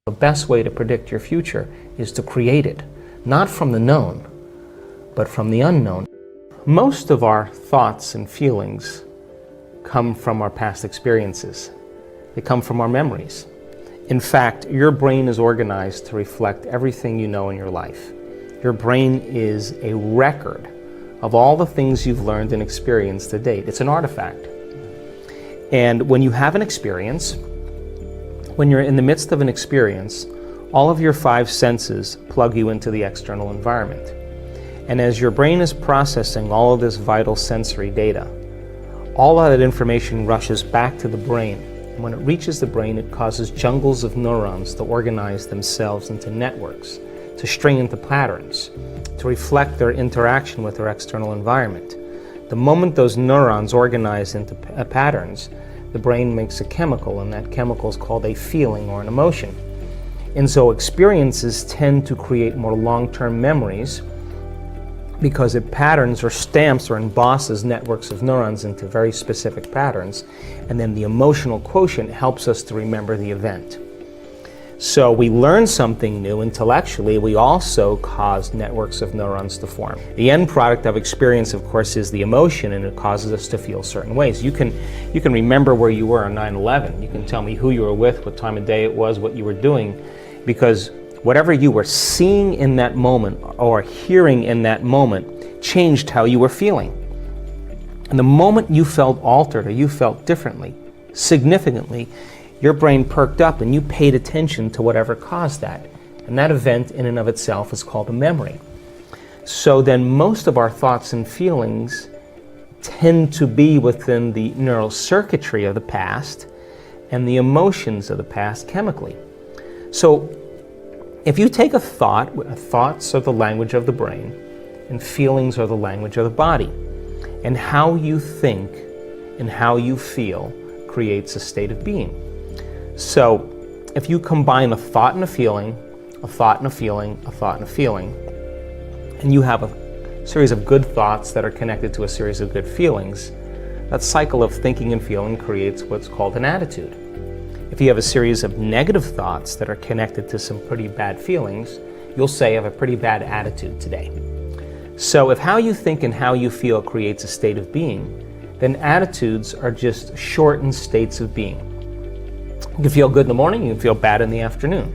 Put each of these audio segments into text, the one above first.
The best way to predict your future is to create it, not from the known, but from the unknown. Most of our thoughts and feelings come from our past experiences. They come from our memories. In fact, your brain is organized to reflect everything you know in your life. Your brain is a record of all the things you've learned and experienced to date. It's an artifact. And when you have an experience, when you're in the midst of an experience, all of your five senses plug you into the external environment. And as your brain is processing all of this vital sensory data, all of that information rushes back to the brain. And when it reaches the brain, it causes jungles of neurons to organize themselves into networks, to string into patterns, to reflect their interaction with their external environment. The moment those neurons organize into patterns, the brain makes a chemical, and that chemical is called a feeling or an emotion. And so experiences tend to create more long-term memories because it patterns or stamps or embosses networks of neurons into very specific patterns, and then the emotional quotient helps us to remember the event. So we learn something new intellectually, we also cause networks of neurons to form. The end product of experience, of course, is the emotion, and it causes us to feel certain ways. You can remember where you were on 9/11. You can tell me who you were with, what time of day it was, what you were doing, because whatever you were seeing in that moment or hearing in that moment changed how you were feeling. And the moment you felt altered or you felt differently, significantly, your brain perked up and you paid attention to whatever caused that. And that event in and of itself is called a memory. So then most of our thoughts and feelings tend to be within the neural circuitry of the past and the emotions of the past chemically. So if you take a thought, thoughts are the language of the brain and feelings are the language of the body. And how you think and how you feel creates a state of being. So if you combine a thought and a feeling, a thought and a feeling, a thought and a feeling, and you have a series of good thoughts that are connected to a series of good feelings, that cycle of thinking and feeling creates what's called an attitude. If you have a series of negative thoughts that are connected to some pretty bad feelings, you'll say, I have a pretty bad attitude today. So if how you think and how you feel creates a state of being, then attitudes are just shortened states of being. You can feel good in the morning, you can feel bad in the afternoon.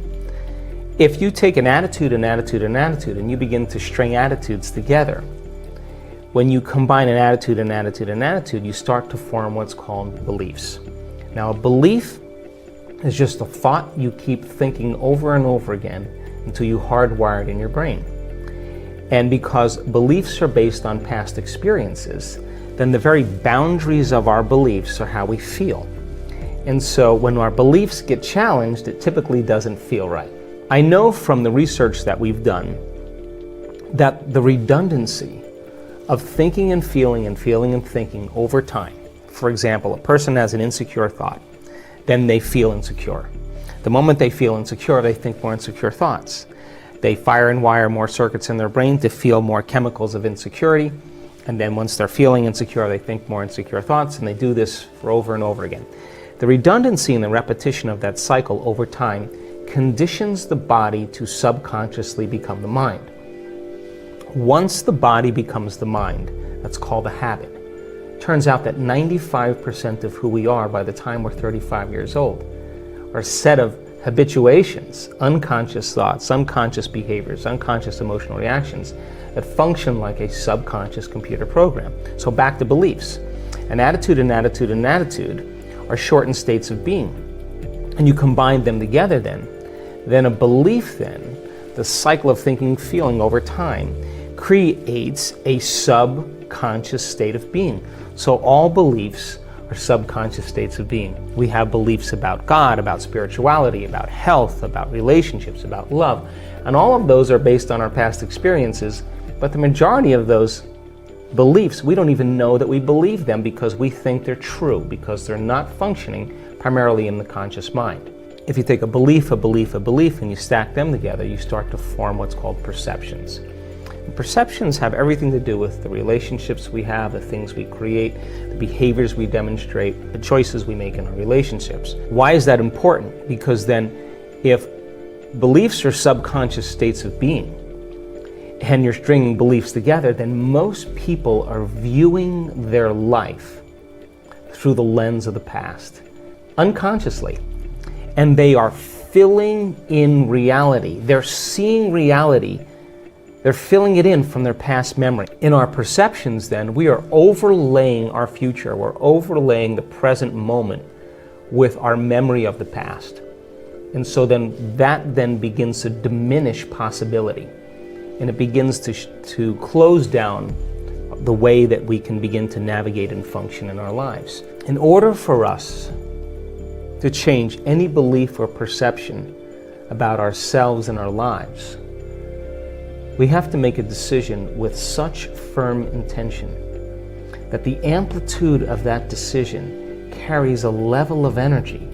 If you take an attitude, an attitude, an attitude, and you begin to string attitudes together, when you combine an attitude, an attitude, an attitude, you start to form what's called beliefs. Now, a belief is just a thought you keep thinking over and over again until you hardwire it in your brain. And because beliefs are based on past experiences, then the very boundaries of our beliefs are how we feel. And so when our beliefs get challenged, it typically doesn't feel right. I know from the research that we've done that the redundancy of thinking and feeling and feeling and thinking over time, for example, a person has an insecure thought, then they feel insecure. The moment they feel insecure, they think more insecure thoughts. They fire and wire more circuits in their brain to feel more chemicals of insecurity, and then once they're feeling insecure, they think more insecure thoughts, and they do this for over and over again. The redundancy and the repetition of that cycle over time conditions the body to subconsciously become the mind. Once the body becomes the mind, that's called a habit. Turns out that 95% of who we are by the time we're 35 years old are a set of habituations, unconscious thoughts, unconscious behaviors, unconscious emotional reactions that function like a subconscious computer program. So back to beliefs. An attitude, an attitude, an attitude are shortened states of being. And you combine them together then a belief then, the cycle of thinking, feeling over time, creates a subconscious state of being. So all beliefs are subconscious states of being. We have beliefs about God, about spirituality, about health, about relationships, about love. And all of those are based on our past experiences, but the majority of those beliefs, we don't even know that we believe them because we think they're true, because they're not functioning primarily in the conscious mind. If you take a belief, a belief, a belief, and you stack them together, you start to form what's called perceptions. And perceptions have everything to do with the relationships we have, the things we create, the behaviors we demonstrate, the choices we make in our relationships. Why is that important? Because then if beliefs are subconscious states of being, and you're stringing beliefs together, then most people are viewing their life through the lens of the past, unconsciously. And they are filling in reality. They're seeing reality. They're filling it in from their past memory. In our perceptions, then, we are overlaying our future. We're overlaying the present moment with our memory of the past. And so then that then begins to diminish possibility. And it begins to close down the way that we can begin to navigate and function in our lives. In order for us to change any belief or perception about ourselves and our lives, we have to make a decision with such firm intention that the amplitude of that decision carries a level of energy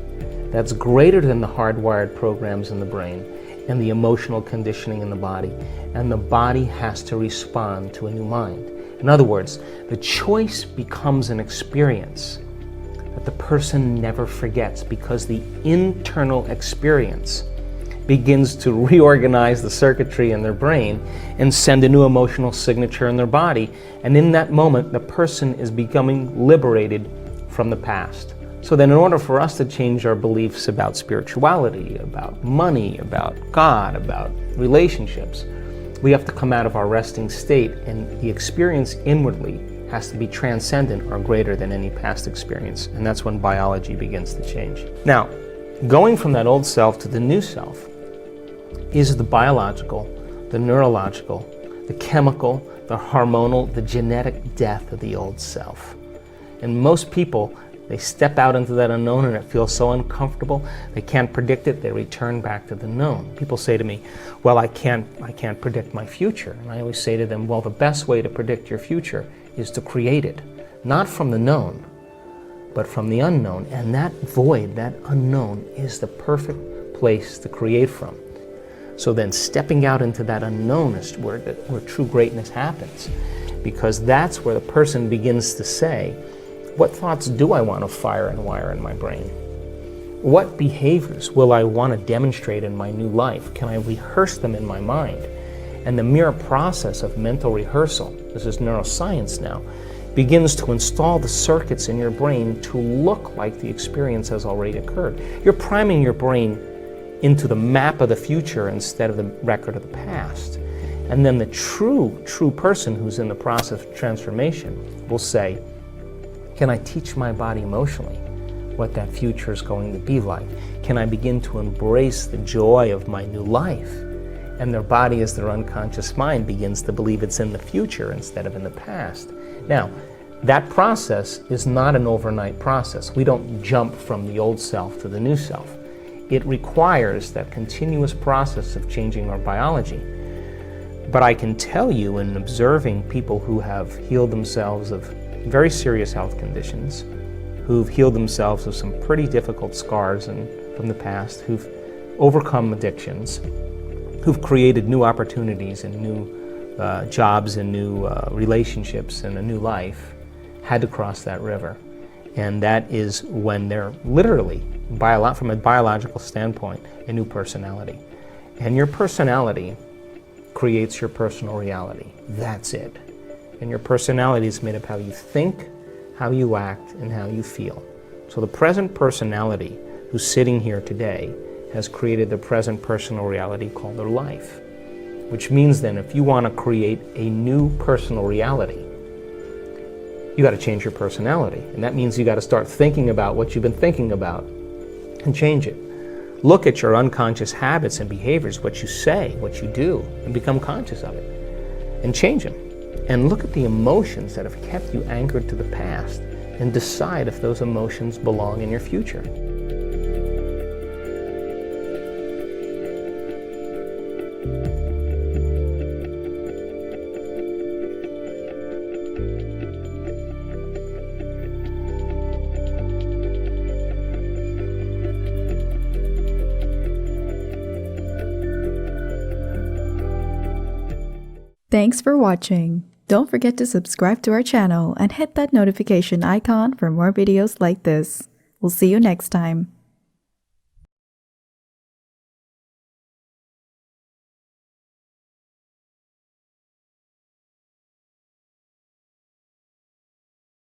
that's greater than the hardwired programs in the brain and the emotional conditioning in the body, and the body has to respond to a new mind. In other words, the choice becomes an experience that the person never forgets, because the internal experience begins to reorganize the circuitry in their brain and send a new emotional signature in their body. And in that moment, the person is becoming liberated from the past. So then in order for us to change our beliefs about spirituality, about money, about God, about relationships, we have to come out of our resting state, and the experience inwardly has to be transcendent or greater than any past experience. And that's when biology begins to change. Now, going from that old self to the new self is the biological, the neurological, the chemical, the hormonal, the genetic death of the old self. And most people, they step out into that unknown and it feels so uncomfortable, they can't predict it, they return back to the known. People say to me, well, I can't predict my future. And I always say to them, well, the best way to predict your future is to create it, not from the known, but from the unknown. And that void, that unknown, is the perfect place to create from. So then stepping out into that unknown is where true greatness happens, because that's where the person begins to say, what thoughts do I want to fire and wire in my brain? What behaviors will I want to demonstrate in my new life? Can I rehearse them in my mind? And the mere process of mental rehearsal, this is neuroscience now, begins to install the circuits in your brain to look like the experience has already occurred. You're priming your brain into the map of the future instead of the record of the past. And then the true person who's in the process of transformation will say, can I teach my body emotionally what that future is going to be like? Can I begin to embrace the joy of my new life? And their body, as their unconscious mind, begins to believe it's in the future instead of in the past. Now, that process is not an overnight process. We don't jump from the old self to the new self. It requires that continuous process of changing our biology. But I can tell you, in observing people who have healed themselves of very serious health conditions, who've healed themselves of some pretty difficult scars from the past, who've overcome addictions, who've created new opportunities and new jobs and new relationships and a new life, had to cross that river. And that is when they're literally, from a biological standpoint, a new personality. And your personality creates your personal reality. That's it. And your personality is made of how you think, how you act, and how you feel. So the present personality who's sitting here today has created the present personal reality called their life. Which means then, if you want to create a new personal reality, you got to change your personality. And that means you got to start thinking about what you've been thinking about and change it. Look at your unconscious habits and behaviors, what you say, what you do, and become conscious of it and change them. And look at the emotions that have kept you anchored to the past and decide if those emotions belong in your future. Thanks for watching. Don't forget to subscribe to our channel and hit that notification icon for more videos like this. We'll see you next time.